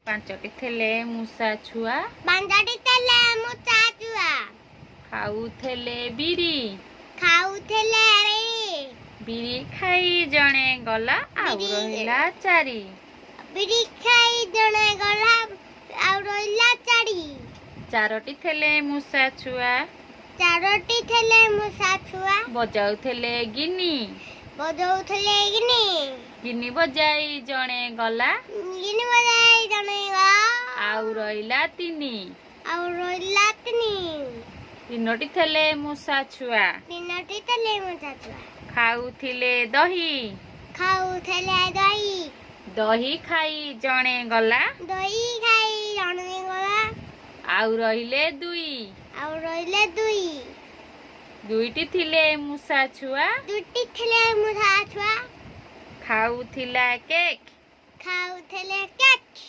ପାଞ୍ଚଟି ଥିଲେ ମୂଷା ଛୁଆ ପାଞ୍ଚଟି ଥିଲେ ମୂଷା ଛୁଆ ଖାଉଥିଲେ ବିରି ଖାଉଥିଲେ ବିରି ଖାଇ ଜଣେ ଗଲା ଆଉ ବିରି। ରହିଲା ଚାରି ବିରି ଖାଇ ଜଣେ ଗଲା ଆଉ ରହିଲା ଚାରି ଚାରୋଟି ଥିଲେ ମୂଷା ଛୁଆ ଚାରୋଟି ଥିଲେ ମୂଷା ଛୁଆ ବଜାଉଥିଲେ ଗିନି ବଜଉଥିଲେ ଗିନି ବଜାଇ ଜଣେ ଗଲା ଗିନି ବଜାଇ ଜଣେ ଗଲା ଆଉ ରହିଲା ତିନି ଆଉ ରହିଲା ତିନୋଟି ଥିଲେ ମୂଷା ଛୁଆ ତିନୋଟି ଥିଲେ ମୂଷା ଛୁଆ ଖାଉଥିଲେ ଦହି ଖାଉଥିଲେ ଦହି ଖାଇ ଜଣେ ଗଲା ଦହି ଖାଇ ଜଣେ ଗଲା ଆଉ ରହିଲେ ଦୁଇ ଆଉ ରହିଲେ ଦୁଇଟି ଥିଲେ ମୂଷା ଛୁଆ ଦୁଇଟି ଥିଲେ ମୂଷା ଛୁଆ ଖାଉଥିଲା କେକ୍ ଖାଉଥିଲେ କେକ୍